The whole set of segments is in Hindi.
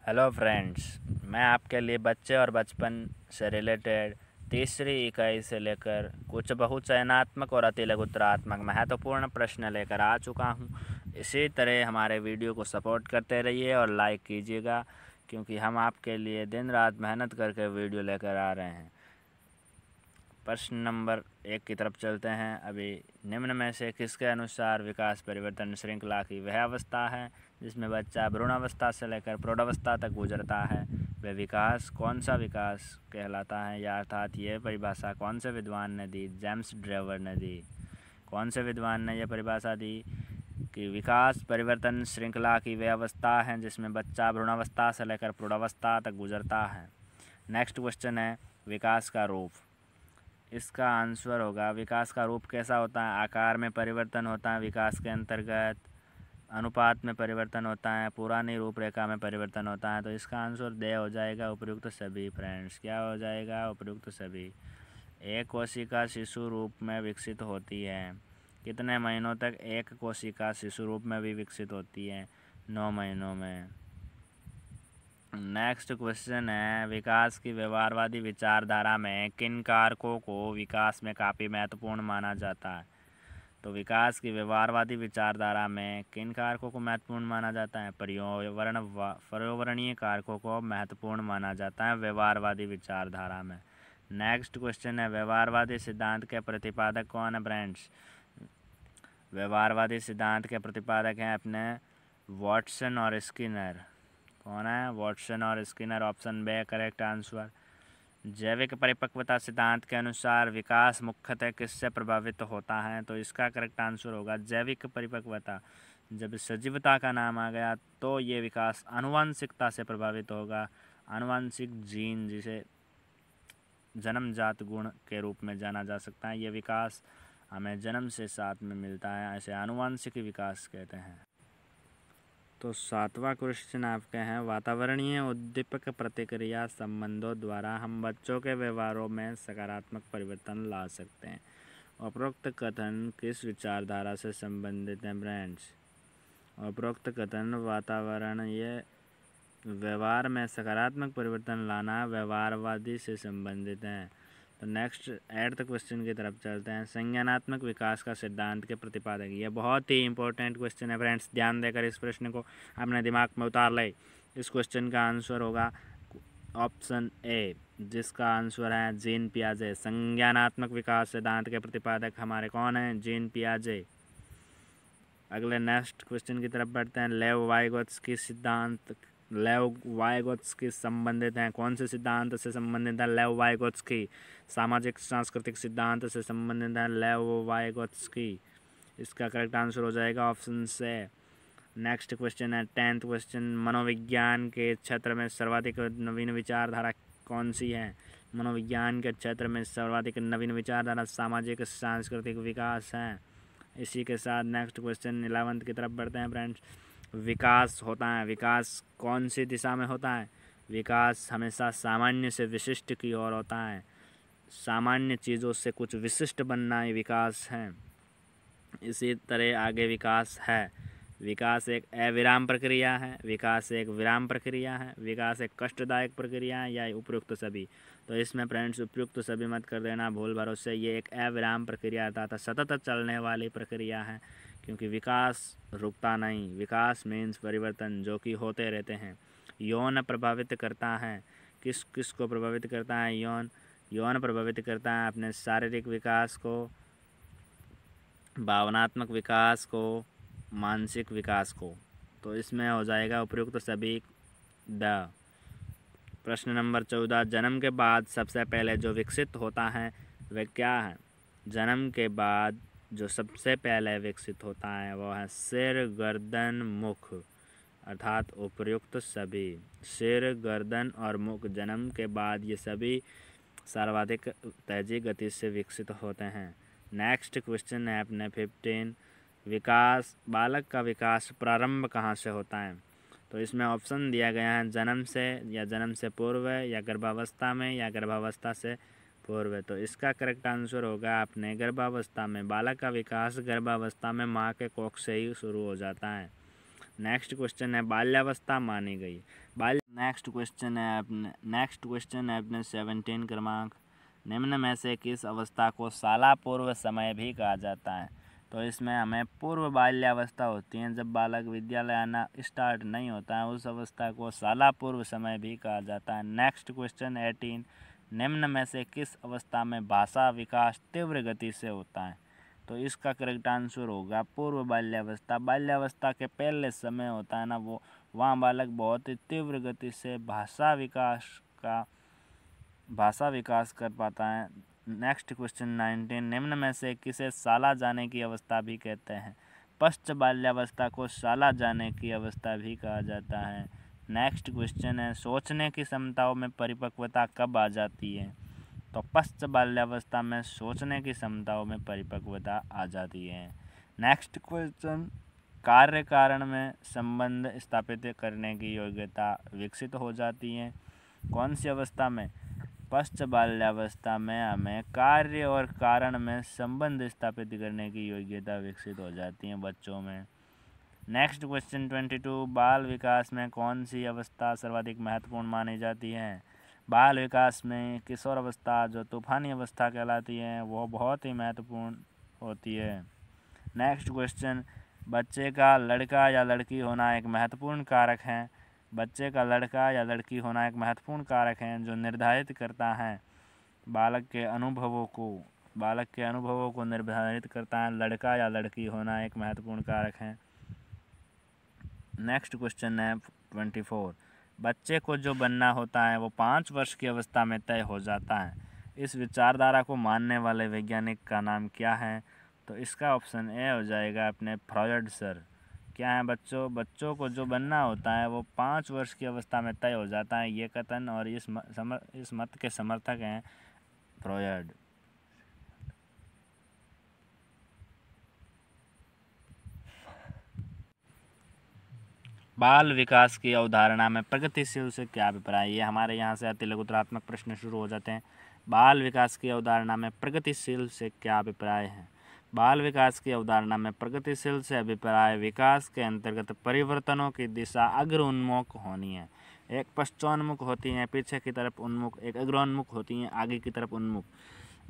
हेलो फ्रेंड्स, मैं आपके लिए बच्चे और बचपन से रिलेटेड तीसरी इकाई से लेकर कुछ बहुचयनात्मक और अतिलघुतरात्मक महत्वपूर्ण प्रश्न लेकर आ चुका हूं। इसी तरह हमारे वीडियो को सपोर्ट करते रहिए और लाइक कीजिएगा, क्योंकि हम आपके लिए दिन रात मेहनत करके वीडियो लेकर आ रहे हैं। प्रश्न नंबर 1 की तरफ चलते हैं। अभी निम्न में से किसके अनुसार विकास परिवर्तन श्रृंखला की वह अवस्था है जिसमें बच्चा भ्रूणावस्था से लेकर प्रौढ़ावस्था तक गुजरता है? वह विकास कौन सा विकास कहलाता है, या अर्थात ये परिभाषा कौन से विद्वान ने दी? जेम्स ड्रेवर ने दी। कौन से विद्वान ने यह परिभाषा दी कि विकास परिवर्तन श्रृंखला की वह अवस्था है जिसमें बच्चा भ्रूणावस्था से लेकर प्रौढ़ावस्था तक गुजरता है? नेक्स्ट क्वेश्चन है, विकास का रूप। इसका आंसर होगा, विकास का रूप कैसा होता है? आकार में परिवर्तन होता है विकास के अंतर्गत, अनुपात में परिवर्तन होता है, पुरानी रूपरेखा में परिवर्तन होता है। तो इसका आंसर दे हो जाएगा उपयुक्त सभी। फ्रेंड्स, क्या हो जाएगा? उपयुक्त सभी। एक कोशिका शिशु रूप में विकसित होती है। कितने महीनों तक एक कोशिका शिशु रूप में भी विकसित होती है? 9 महीनों में। नेक्स्ट क्वेश्चन है, विकास की व्यवहारवादी विचारधारा में किन कारकों को विकास में काफ़ी महत्वपूर्ण माना जाता है? तो विकास की व्यवहारवादी विचारधारा में किन कारकों को महत्वपूर्ण माना जाता है? पर्यावरणीय कारकों को महत्वपूर्ण माना जाता है व्यवहारवादी विचारधारा में। नेक्स्ट क्वेश्चन है, व्यवहारवादी सिद्धांत के प्रतिपादक कौन है? फ्रेंड्स, व्यवहारवादी सिद्धांत के प्रतिपादक हैं अपने वॉटसन और स्किनर। कौन है? वॉटसन और Skinner. Option B correct answer. जैविक परिपक्वता सिद्धांत के अनुसार विकास मुख्यतः किससे प्रभावित होता है? तो इसका करेक्ट आंसर होगा जैविक परिपक्वता। जब सजीवता का नाम आ गया तो ये विकास आनुवंशिकता से प्रभावित होगा। आनुवंशिक जीन, जिसे जन्मजात गुण के रूप में जाना जा सकता है, ये विकास हमें जन्म से साथ में मिलता है, ऐसे आनुवंशिक विकास कहते हैं। तो 7वां क्वेश्चन आपके हैं, वातावरणीय उद्दीपक प्रतिक्रिया संबंधों द्वारा हम बच्चों के व्यवहारों में सकारात्मक परिवर्तन ला सकते हैं। उपरोक्त कथन किस विचारधारा से संबंधित है? फ्रेंड्स, उपरोक्त कथन वातावरणीय व्यवहार में सकारात्मक परिवर्तन लाना व्यवहारवादी से संबंधित है। तो नेक्स्ट 8th क्वेश्चन की तरफ चलते हैं। संज्ञानात्मक विकास का सिद्धांत के प्रतिपादक। ये बहुत ही इंपॉर्टेंट क्वेश्चन है फ्रेंड्स, ध्यान देकर इस प्रश्न को अपने दिमाग में उतार ले। इस क्वेश्चन का आंसर होगा ऑप्शन ए, जिसका आंसर है जीन पियाजे। संज्ञानात्मक विकास सिद्धांत के प्रतिपादक हमारे कौन हैं? जीन पियाजे। अगले नेक्स्ट क्वेश्चन की तरफ बढ़ते हैं। लेव वाइगोत्स्की सिद्धांत, लेव वाइगोत्स्की संबंधित हैं। कौन से सिद्धांत से संबंधित है? लेव वाइगोत्स्की। सामाजिक सांस्कृतिक सिद्धांत से संबंधित है लेव वाइगोत्स्की। इसका करेक्ट आंसर हो जाएगा ऑप्शन से। नेक्स्ट क्वेश्चन है 10th क्वेश्चन, मनोविज्ञान के क्षेत्र में सर्वाधिक नवीन विचारधारा कौन सी है? मनोविज्ञान के क्षेत्र में सर्वाधिक नवीन विचारधारा सामाजिक सांस्कृतिक विकास है। इसी के साथ नेक्स्ट क्वेश्चन 11th की तरफ बढ़ते हैं फ्रेंड्स। विकास होता है, विकास कौन सी दिशा में होता है? विकास हमेशा सामान्य से विशिष्ट की ओर होता है। सामान्य चीज़ों से कुछ विशिष्ट बनना ही विकास है। इसी तरह आगे विकास है। विकास एक अविराम प्रक्रिया है, विकास एक विराम प्रक्रिया है, विकास एक कष्टदायक प्रक्रिया है, या उपयुक्त सभी? तो इसमें फ्रेंड्स उपयुक्त सभी मत कर देना भूल भरोसे। ये एक अविराम प्रक्रिया अर्थात सतत चलने वाली प्रक्रिया है, क्योंकि विकास रुकता नहीं। विकास मीन्स परिवर्तन जो कि होते रहते हैं। यौन प्रभावित करता है, किस किस को प्रभावित करता है? यौन प्रभावित करता है अपने शारीरिक विकास को, भावनात्मक विकास को, मानसिक विकास को। तो इसमें हो जाएगा उपयुक्त सभी द। प्रश्न नंबर 14, जन्म के बाद सबसे पहले जो विकसित होता है वह क्या है? जन्म के बाद जो सबसे पहले विकसित होता है वो है सिर, गर्दन, मुख, अर्थात उपयुक्त सभी। सिर, गर्दन और मुख, जन्म के बाद ये सभी सर्वाधिक तेजी गति से विकसित होते हैं। नेक्स्ट क्वेश्चन है अपने 15, विकास, बालक का विकास प्रारंभ कहाँ से होता है? तो इसमें ऑप्शन दिया गया है जन्म से, या जन्म से पूर्व, या गर्भावस्था में, या गर्भावस्था से पूर्व। तो इसका करेक्ट आंसर होगा अपने गर्भावस्था में। बालक का विकास गर्भावस्था में माँ के कोख से ही शुरू हो जाता है। नेक्स्ट क्वेश्चन है, बाल्यावस्था मानी गई। नेक्स्ट क्वेश्चन है अपने 17 क्रमांक। निम्न में से किस अवस्था को शाला पूर्व समय भी कहा जाता है? तो इसमें हमें पूर्व बाल्यावस्था होती है, जब बालक विद्यालय आना स्टार्ट नहीं होता है, उस अवस्था को शाला पूर्व समय भी कहा जाता है। नेक्स्ट क्वेश्चन 18, निम्न में से किस अवस्था में भाषा विकास तीव्र गति से होता है? तो इसका करेक्ट आंसर होगा पूर्व बाल्यावस्था। बाल्यावस्था के पहले समय होता है ना, वो वहाँ बालक बहुत ही तीव्र गति से भाषा विकास कर पाता है। नेक्स्ट क्वेश्चन 19, निम्न में से किसे शाला जाने की अवस्था भी कहते हैं? पश्च बाल्यावस्था को शाला जाने की अवस्था भी कहा जाता है। नेक्स्ट क्वेश्चन है, सोचने की क्षमताओं में परिपक्वता कब आ जाती है? तो पश्च बाल्यावस्था में सोचने की क्षमताओं में परिपक्वता आ जाती है। नेक्स्ट क्वेश्चन, कार्य कारण में संबंध स्थापित करने की योग्यता विकसित हो जाती है कौन सी अवस्था में? पश्च बाल्यावस्था में हमें कार्य और कारण में संबंध स्थापित करने की योग्यता विकसित हो जाती है बच्चों में। नेक्स्ट क्वेश्चन 22, बाल विकास में कौन सी अवस्था सर्वाधिक महत्वपूर्ण मानी जाती है? बाल विकास में किशोर अवस्था जो तूफानी अवस्था कहलाती है वो बहुत ही महत्वपूर्ण होती है। नेक्स्ट क्वेश्चन, बच्चे का लड़का या लड़की होना एक महत्वपूर्ण कारक है। बच्चे का लड़का या लड़की होना एक महत्वपूर्ण कारक है जो निर्धारित करता है बालक के अनुभवों को निर्धारित करता है। लड़का या लड़की होना एक महत्वपूर्ण कारक है। नेक्स्ट क्वेश्चन है 24, बच्चे को जो बनना होता है वो 5 वर्ष की अवस्था में तय हो जाता है। इस विचारधारा को मानने वाले वैज्ञानिक का नाम क्या है? तो इसका ऑप्शन ए हो जाएगा अपने फ्रॉयड सर। क्या है बच्चों को जो बनना होता है वो 5 वर्ष की अवस्था में तय हो जाता है, ये कथन और इस मत के समर्थक हैं फ्रॉयड। बाल विकास की अवधारणा में प्रगतिशील से क्या अभिप्राय? ये हमारे यहाँ से अति लघुतरात्मक प्रश्न शुरू हो जाते हैं। बाल विकास की अवधारणा में प्रगतिशील से क्या अभिप्राय है? बाल विकास की अवधारणा में प्रगतिशील से अभिप्राय विकास के अंतर्गत परिवर्तनों की दिशा अग्रोन्मुख होनी है। एक पश्चोन्मुख होती हैं पीछे की तरफ उन्मुख, एक अग्रोन्मुख होती हैं आगे की तरफ उन्मुख।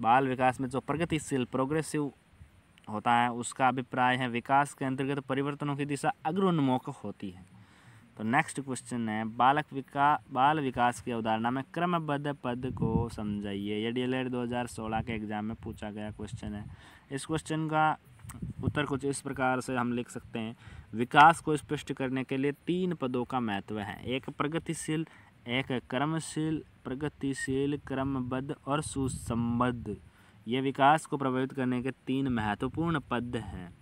बाल विकास में जो प्रगतिशील प्रोग्रेसिव होता है उसका अभिप्राय है विकास के अंतर्गत परिवर्तनों की दिशा अग्रोन्मुख होती है। तो नेक्स्ट क्वेश्चन है, बाल विकास की अवधारणा में क्रमबद्ध पद को समझाइए। ये DLED 2016 के एग्जाम में पूछा गया क्वेश्चन है। इस क्वेश्चन का उत्तर कुछ इस प्रकार से हम लिख सकते हैं, विकास को स्पष्ट करने के लिए 3 पदों का महत्व है, एक प्रगतिशील, एक क्रमशील, प्रगतिशील, क्रमबद्ध और सुसंबद्ध। ये विकास को प्रभावित करने के 3 महत्वपूर्ण पद हैं।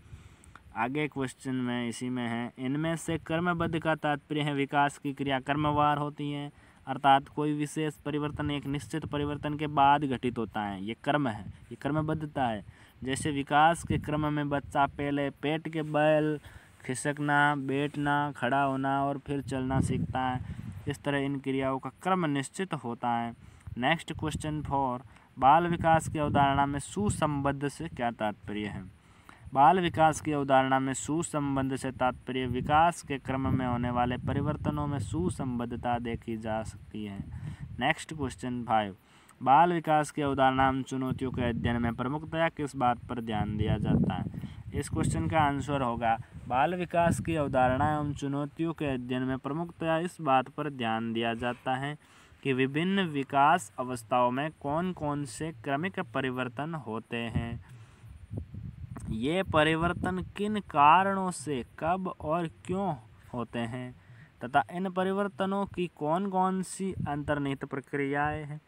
आगे क्वेश्चन में इसी में है, इनमें से क्रमबद्ध का तात्पर्य है विकास की क्रिया क्रमवार होती है, अर्थात कोई विशेष परिवर्तन एक निश्चित परिवर्तन के बाद घटित होता है, ये क्रम है, ये क्रमबद्धता है। जैसे विकास के क्रम में बच्चा पहले पेट के बल खिसकना, बैठना, खड़ा होना और फिर चलना सीखता है, इस तरह इन क्रियाओं का क्रम निश्चित होता है। नेक्स्ट क्वेश्चन 4, बाल विकास की अवधारणा में सुसंबद्ध से क्या तात्पर्य है? बाल विकास की अवधारणा में सुसंबद्ध से तात्पर्य विकास के क्रम में होने वाले परिवर्तनों में सुसंबद्धता देखी जा सकती है। नेक्स्ट क्वेश्चन 5, बाल विकास की अवधारणा एवं चुनौतियों के अध्ययन में प्रमुखतया किस बात पर ध्यान दिया जाता है? इस क्वेश्चन का आंसर होगा, बाल विकास की अवधारणा एवं चुनौतियों के अध्ययन में प्रमुखतया इस बात पर ध्यान दिया जाता है कि विभिन्न विकास अवस्थाओं में कौन कौन से क्रमिक परिवर्तन होते हैं, ये परिवर्तन किन कारणों से कब और क्यों होते हैं तथा इन परिवर्तनों की कौन कौन सी अंतर्निहित प्रक्रियाएं हैं।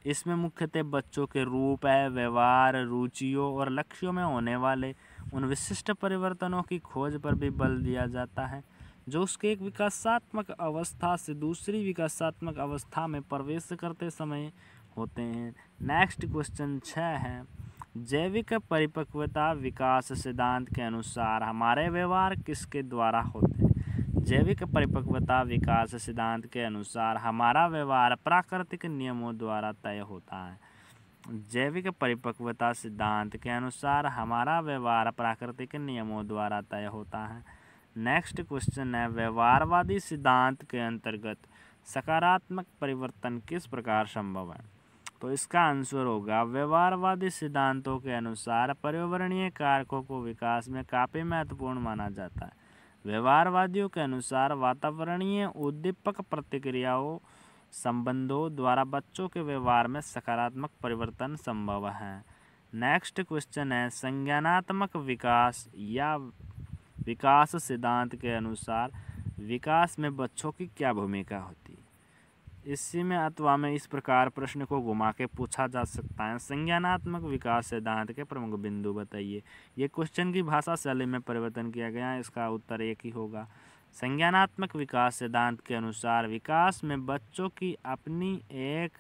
इसमें मुख्यतः बच्चों के रूप है, व्यवहार, रुचियों और लक्ष्यों में होने वाले उन विशिष्ट परिवर्तनों की खोज पर भी बल दिया जाता है जो उसके एक विकासात्मक अवस्था से दूसरी विकासात्मक अवस्था में प्रवेश करते समय होते हैं। नेक्स्ट क्वेश्चन 6 है, जैविक परिपक्वता विकास सिद्धांत के अनुसार हमारे व्यवहार किसके द्वारा होते हैं? जैविक परिपक्वता विकास सिद्धांत के अनुसार हमारा व्यवहार प्राकृतिक नियमों द्वारा तय होता है। जैविक परिपक्वता सिद्धांत के अनुसार हमारा व्यवहार प्राकृतिक नियमों द्वारा तय होता है। नेक्स्ट क्वेश्चन है, व्यवहारवादी सिद्धांत के अंतर्गत सकारात्मक परिवर्तन किस प्रकार संभव है? तो इसका आंसर होगा व्यवहारवादी सिद्धांतों के अनुसार पर्यावरणीय कारकों को विकास में काफ़ी महत्वपूर्ण माना जाता है। व्यवहारवादियों के अनुसार वातावरणीय उद्दीपक प्रतिक्रियाओं संबंधों द्वारा बच्चों के व्यवहार में सकारात्मक परिवर्तन संभव है। नेक्स्ट क्वेश्चन है, संज्ञानात्मक विकास या विकास सिद्धांत के अनुसार विकास में बच्चों की क्या भूमिका होती है? इसी में अथवा में इस प्रकार प्रश्न को घुमा के पूछा जा सकता है, संज्ञानात्मक विकास सिद्धांत के प्रमुख बिंदु बताइए। ये क्वेश्चन की भाषा शैली में परिवर्तन किया गया है, इसका उत्तर एक ही होगा। संज्ञानात्मक विकास सिद्धांत के अनुसार विकास में बच्चों की अपनी एक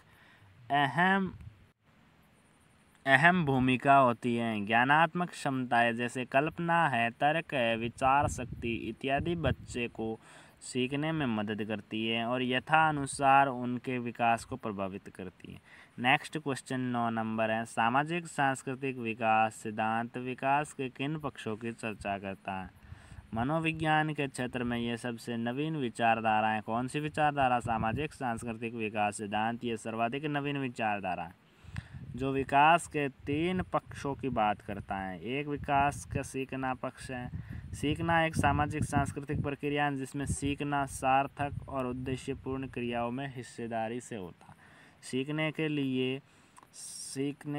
अहम भूमिका होती है। ज्ञानात्मक क्षमताएं जैसे कल्पना है, तर्क है, विचार शक्ति इत्यादि बच्चे को सीखने में मदद करती है और यथानुसार उनके विकास को प्रभावित करती है। नेक्स्ट क्वेश्चन 9 नंबर है, सामाजिक सांस्कृतिक विकास सिद्धांत विकास के किन पक्षों की चर्चा करता है? मनोविज्ञान के क्षेत्र में ये सबसे नवीन विचारधारा है। कौन सी विचारधारा? सामाजिक सांस्कृतिक विकास सिद्धांत ये सर्वाधिक नवीन विचारधारा है जो विकास के 3 पक्षों की बात करता है। एक विकास का सीखना पक्ष है। सीखना एक सामाजिक सांस्कृतिक प्रक्रिया है जिसमें सीखना सार्थक और उद्देश्यपूर्ण क्रियाओं में हिस्सेदारी से होता है। सीखने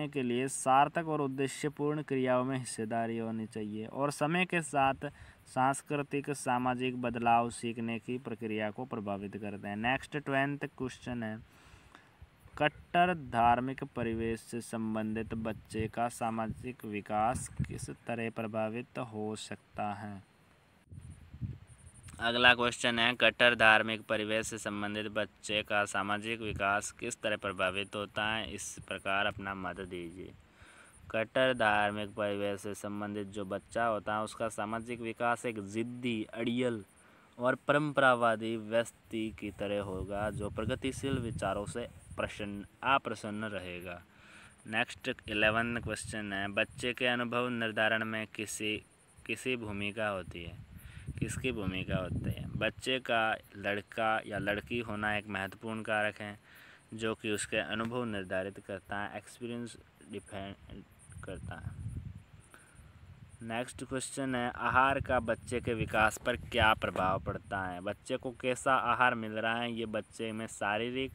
के लिए सार्थक और उद्देश्यपूर्ण क्रियाओं में हिस्सेदारी होनी चाहिए और समय के साथ सांस्कृतिक सामाजिक बदलाव सीखने की प्रक्रिया को प्रभावित करते हैं। नेक्स्ट 20th क्वेश्चन है, कट्टर धार्मिक परिवेश से संबंधित बच्चे का सामाजिक विकास किस तरह प्रभावित हो सकता है? अगला क्वेश्चन है, कट्टर धार्मिक परिवेश से संबंधित बच्चे का सामाजिक विकास किस तरह प्रभावित होता है? इस प्रकार अपना मत दीजिए। कट्टर धार्मिक परिवेश से संबंधित जो बच्चा होता है उसका सामाजिक विकास एक जिद्दी, अड़ियल और परंपरावादी व्यक्ति की तरह होगा जो प्रगतिशील विचारों से अप्रसन्न रहेगा। नेक्स्ट 11 क्वेश्चन है, बच्चे के अनुभव निर्धारण में किसकी भूमिका होती है? बच्चे का लड़का या लड़की होना एक महत्वपूर्ण कारक है जो कि उसके अनुभव निर्धारित करता है, एक्सपीरियंस डिपेंड करता है। नेक्स्ट क्वेश्चन है, आहार का बच्चे के विकास पर क्या प्रभाव पड़ता है? बच्चे को कैसा आहार मिल रहा है ये बच्चे में शारीरिक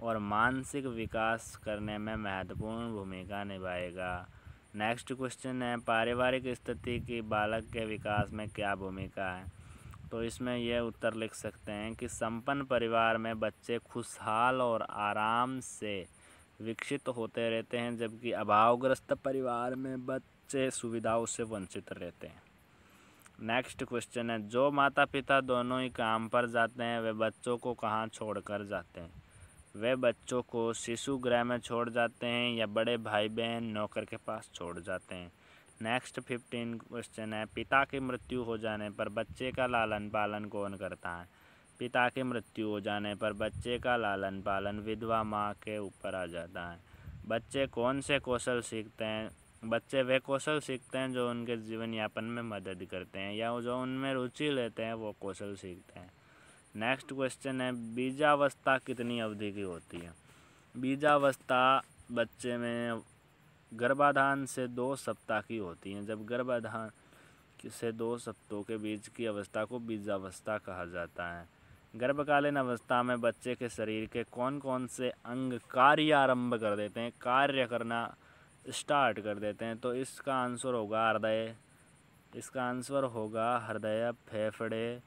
और मानसिक विकास करने में महत्वपूर्ण भूमिका निभाएगा। नेक्स्ट क्वेश्चन है, पारिवारिक स्थिति की बालक के विकास में क्या भूमिका है? तो इसमें यह उत्तर लिख सकते हैं कि संपन्न परिवार में बच्चे खुशहाल और आराम से विकसित होते रहते हैं जबकि अभावग्रस्त परिवार में बच्चे सुविधाओं से वंचित रहते हैं। नेक्स्ट क्वेश्चन है, जो माता पिता दोनों ही काम पर जाते हैं वे बच्चों को कहाँ छोड़कर जाते हैं? वे बच्चों को शिशु गृह में छोड़ जाते हैं या बड़े भाई बहन नौकर के पास छोड़ जाते हैं। नेक्स्ट 15 क्वेश्चन है, पिता की मृत्यु हो जाने पर बच्चे का लालन पालन कौन करता है? पिता की मृत्यु हो जाने पर बच्चे का लालन पालन विधवा माँ के ऊपर आ जाता है। बच्चे कौन से कौशल सीखते हैं? बच्चे वे कौशल सीखते हैं जो उनके जीवन यापन में मदद करते हैं या जो उनमें रुचि लेते हैं वो कौशल सीखते हैं। नेक्स्ट क्वेश्चन है, बीजावस्था कितनी अवधि की होती है? बीजावस्था बच्चे में गर्भाधान से 2 सप्ताह की होती है। जब गर्भाधान से 2 सप्ताह के बीच की अवस्था को बीजावस्था कहा जाता है। गर्भकालीन अवस्था में बच्चे के शरीर के कौन कौन से अंग कार्य करना स्टार्ट कर देते हैं? तो इसका आंसर होगा हृदय, फेफड़े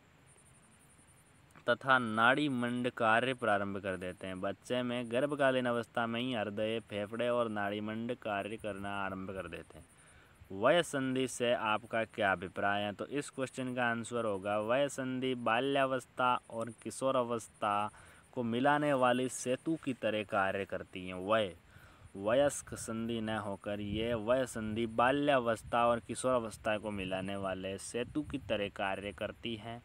तथा नाड़ी मंड कार्य प्रारंभ कर देते हैं। बच्चे में गर्भकालीन अवस्था में ही हृदय, फेफड़े और नाड़ी मंड कार्य करना आरंभ कर देते हैं। वय संधि से आपका क्या अभिप्राय है? तो इस क्वेश्चन का आंसर होगा वय संधि बाल्यावस्था और किशोरावस्था को मिलाने वाली सेतु की तरह कार्य करती हैं। वयस्क संधि न होकर ये वय संधि बाल्यावस्था और किशोरावस्था को मिलाने वाले सेतु की तरह कार्य करती है।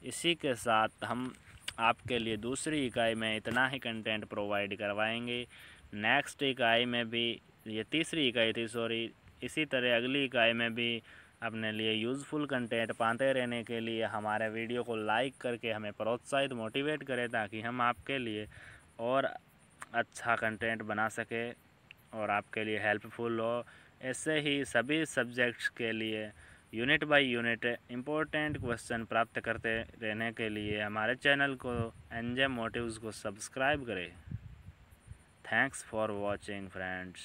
इसी के साथ हम आपके लिए दूसरी इकाई में इतना ही कंटेंट प्रोवाइड करवाएंगे। नेक्स्ट इकाई में भी, ये तीसरी इकाई थी इसी तरह अगली इकाई में भी अपने लिए यूज़फुल कंटेंट पाते रहने के लिए हमारे वीडियो को लाइक करके हमें प्रोत्साहित मोटिवेट करें, ताकि हम आपके लिए और अच्छा कंटेंट बना सके और आपके लिए हेल्पफुल हो। ऐसे ही सभी सब्जेक्ट्स के लिए unit by unit important question प्राप्त करते रहने के लिए हमारे चैनल को एनजे मोटिव्स को सब्सक्राइब करें। Thanks for watching friends.